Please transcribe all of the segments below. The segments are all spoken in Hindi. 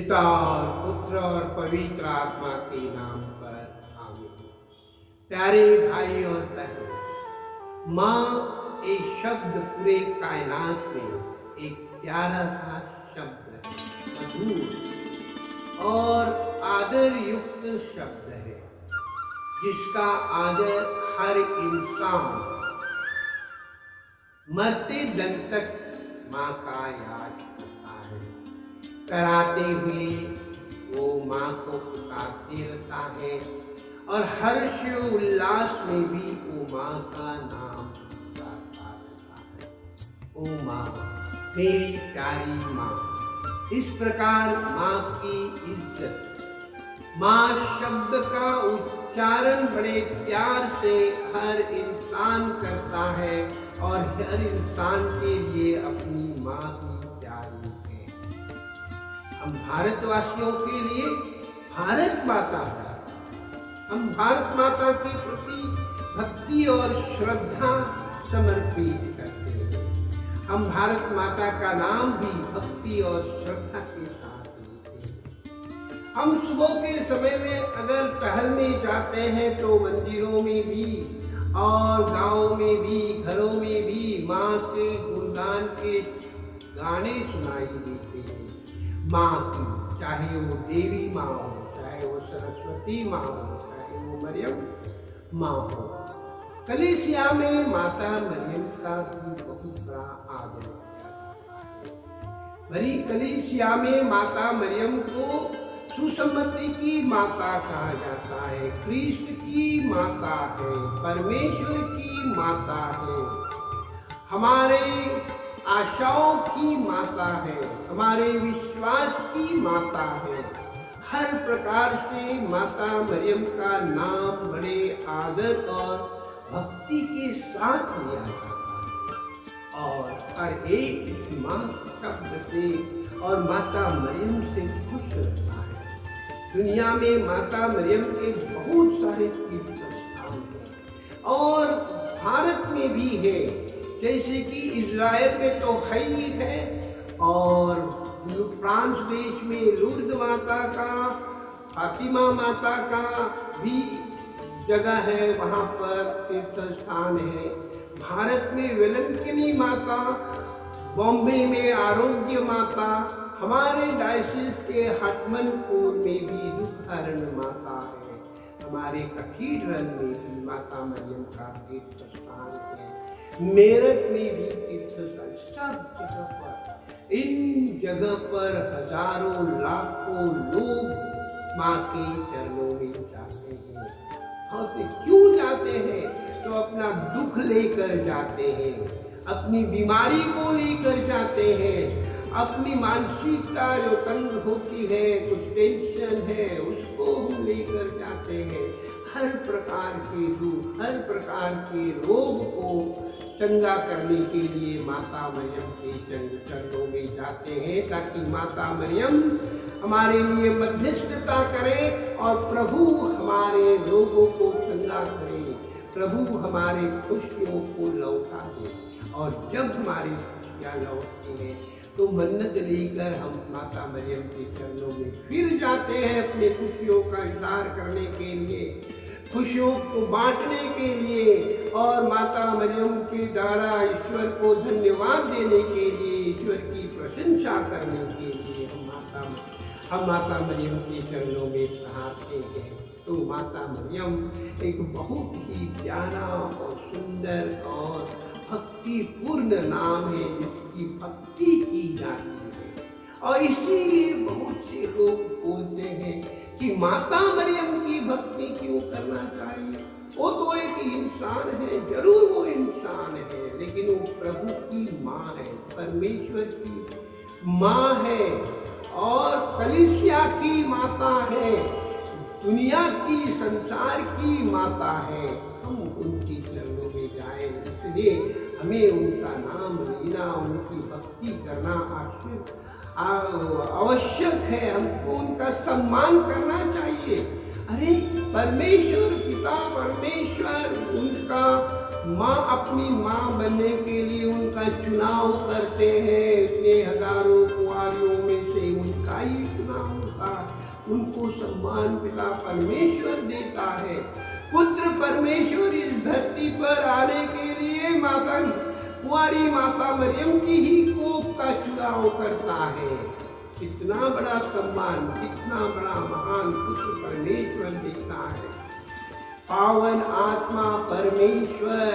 पिता और पुत्र और पवित्र आत्मा के नाम पर आमीन। प्यारे भाई और बहनों, माँ एक शब्द पूरे कायनात में एक प्यारा सा शब्द है, मधुर और आदर युक्त शब्द है, जिसका आदर हर इंसान मरते दम तक माँ का याद करता है। कराते हुए वो माँ को पुकारते रहता है और हर्ष उल्लास में भी वो माँ का नाम पुकारता रहता है। ओ माँ, मेरी प्यारी माँ। इस प्रकार माँ की इज्जत, माँ शब्द का उच्चारण बड़े प्यार से हर इंसान करता है और हर इंसान के लिए अपनी माँ ही प्यारी है। हम भारतवासियों के लिए भारत माता का, हम भारत माता के प्रति भक्ति और श्रद्धा समर्पित करते हैं। हम भारत माता का नाम भी भक्ति और श्रद्धा के साथ लेते हैं। हम सुबह के समय में अगर टहलने जाते हैं तो मंदिरों में भी और गांवों में भी, घरों में भी माँ के गुणगान के गाने सुनाई देते हैं। माँ की, चाहे वो देवी माँ हो, चाहे वो सरस्वती माँ हो, चाहे वो मरियम माँ हो। कलीसिया में माता मरियम का भी बहुत बड़ा आदर किया जाता है। भरी कलीसिया में माता मरियम को सुसम्मति की माता कहा जाता है, क्रिस्त की माता है, परमेश्वर की माता है, हमारे आशाओं की माता है, हमारे विश्वास की माता है। हर प्रकार से माता मरियम का नाम बड़े आदर और भक्ति के साथ लिया जाता है और हर एक इस माँ शब्द से और माता मरियम से खुश रहता है। दुनिया में माता मरियम के बहुत सारे तीर्थ स्थान हैं और भारत में भी है, जैसे कि इज़राइल में तो है ही है और फ्रांस देश में लूर्द माता का, फातिमा माता का भी जगह है, वहाँ पर तीर्थ स्थान है। भारत में वेलंकनी माता, बॉम्बे में आरोग्य माता, हमारे डायसिस के हटमनपुर में भी दुखहरण माता है, हमारे कैथेड्रल में भी माता मरियम का तीर्थ स्थान है, मेरठ में भी तीर्थ स्थान। सब जगह पर, इन जगह पर हजारों लाखों लोग माँ के चरणों में जाते हैं। और क्यों जाते हैं? तो अपना दुख लेकर जाते हैं, अपनी बीमारी को लेकर जाते हैं, अपनी मानसिकता जो तंग होती है, कुछ टेंशन है, उसको हम लेकर जाते हैं। हर प्रकार के दुख, हर प्रकार के रोग को चंगा करने के लिए माता मरियम के चरणों में जाते हैं, ताकि माता मरियम हमारे लिए मध्यस्थता करें और प्रभु हमारे रोगों को चंगा करें, प्रभु हमारे खुशियों को लौटा दे। और जब हमारी खुशियाँ लौटती हैं तो मन्नत लेकर हम माता मरियम के चरणों में फिर जाते हैं अपने खुशियों का इज़हार करने के लिए, खुशियों को बांटने के लिए और माता मरियम के द्वारा ईश्वर को धन्यवाद देने के लिए, ईश्वर की प्रशंसा करने के लिए हम माता मरियम के चरणों में चढ़ाते हैं। तो माता मरियम एक बहुत ही प्यारा और सुंदर और भक्तिपूर्ण नाम है, जिसकी भक्ति की जाती है। और इसीलिए बहुत से लोग बोलते हैं कि माता मरियम की भक्ति क्यों करना चाहिए? वो तो एक इंसान है, जरूर वो इंसान है, लेकिन वो प्रभु की माँ है, परमेश्वर की माँ है और कलीसिया की माता है, दुनिया की, संसार की माता है। हम उनकी चरणों में जाएं, इसलिए हमें उनका नाम लेना, उनकी भक्ति करना आवश्यक है। हमको उनका सम्मान करना चाहिए। अरे परमेश्वर पिता, परमेश्वर उनका माँ, अपनी माँ बनने के लिए उनका चुनाव करते हैं, इतने हजारों कुंवारियों में से उनका भाई इतना होता है, उनको सम्मान पिता परमेश्वर देता है। पुत्र परमेश्वर इस धरती पर आने के लिए माता कुंवारी माता मरियम की ही कोख का चुनाव करता है। कितना बड़ा सम्मान, कितना बड़ा महान पुत्र परमेश्वर देता है। पावन आत्मा परमेश्वर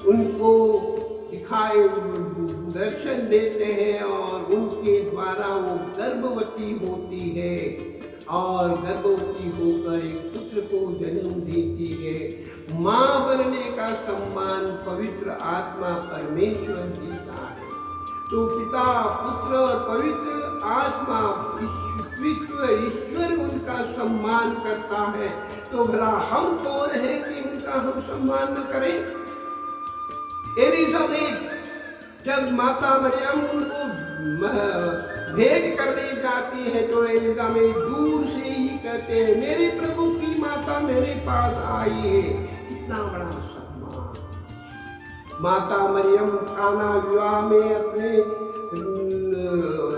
उनको दिखाए दर्शन देते हैं और उनके द्वारा वो गर्भवती होती है और गर्भवती होकर एक पुत्र को जन्म देती है। माँ बनने का सम्मान पवित्र आत्मा परमेश्वर देता है। तो पिता, पुत्र और पवित्र आत्मा ईश्वर उनका सम्मान करता है। तो भला हम कौन है कि उनका हम सम्मान न करें? एलिजाबेथ जब माता मरियम उनको भेंट करने जाती है तो एलिजाबेथ दूर से ही कहते हैं, मेरे प्रभु की माता मेरे पास आई है। कितना बड़ा सम्मान। माता मरियम काना विवाह में अपने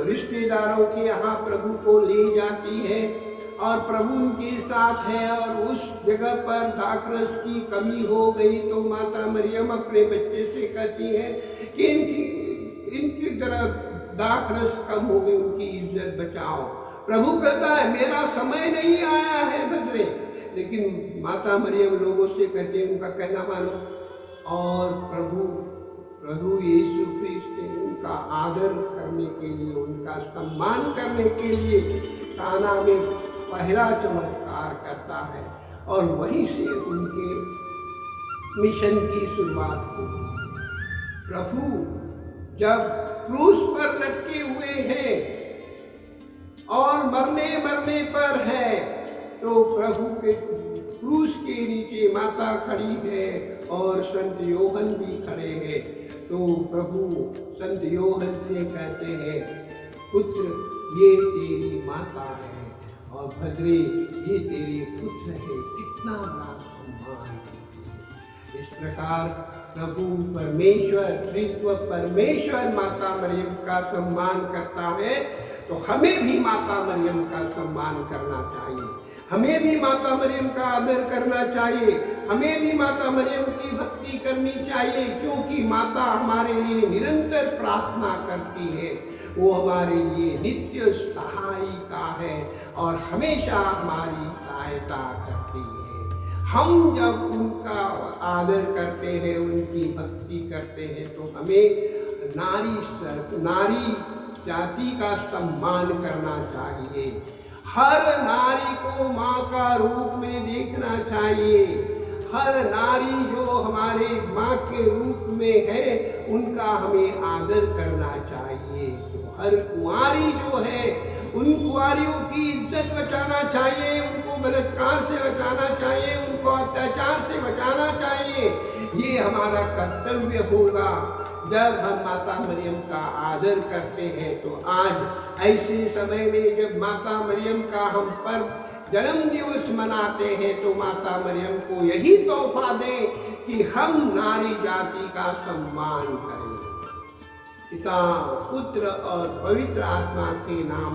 रिश्तेदारों के यहाँ प्रभु को ले जाती है और प्रभु उनके साथ है और उस जगह पर दाखरस की कमी हो गई तो माता मरियम अपने बच्चे से कहती है कि इनकी तरह दाखरस कम हो गई, उनकी इज्जत बचाओ। प्रभु कहता है मेरा समय नहीं आया है बदले, लेकिन माता मरियम लोगों से कहते हैं उनका कहना मानो। और प्रभु यीशु ख्रिस्त ने उनका आदर करने के लिए, उनका सम्मान करने के लिए काना में पहला चमत्कार करता है और वहीं से उनके मिशन की शुरुआत होती है। प्रभु जब क्रूस पर लटके हुए हैं और मरने पर है तो प्रभु के क्रूस के नीचे माता खड़ी है और संत योहन भी खड़े हैं। तो प्रभु संत योहन से कहते हैं, पुत्र ये तेरी माता है और भद्रे ये तेरे पुत्र है। कितना बड़ा सम्मान है। इस प्रकार प्रभु परमेश्वर, त्रित्व परमेश्वर माता मरियम का सम्मान करता है तो हमें भी माता मरियम का सम्मान करना चाहिए। हमें भी माता मरियम का आदर करना चाहिए। हमें भी माता मरियम की भक्ति करनी चाहिए, क्योंकि माता हमारे लिए निरंतर प्रार्थना करती है। वो हमारे लिए नित्य सहायिका है और हमेशा हमारी सहायता करती है। हम जब उनका आदर करते हैं, उनकी भक्ति करते हैं तो हमें नारी जाति का सम्मान करना चाहिए। हर नारी को माँ का रूप में देखना चाहिए। हर नारी जो हमारे माँ के रूप में है उनका हमें आदर करना चाहिए। तो हर कुंवारी जो है उन कुंवारियों की इज्जत बचाना चाहिए, उनको बलात्कार से बचाना चाहिए, उनको अत्याचार से बचाना चाहिए। ये हमारा कर्तव्य होगा जब हम माता मरियम का आदर करते हैं। तो आज ऐसे समय में जब माता मरियम का हम पर्व जन्म दिवस मनाते हैं तो माता मरियम को यही तोहफा दें कि हम नारी जाति का सम्मान करें। पिता, पुत्र और पवित्र आत्मा के नाम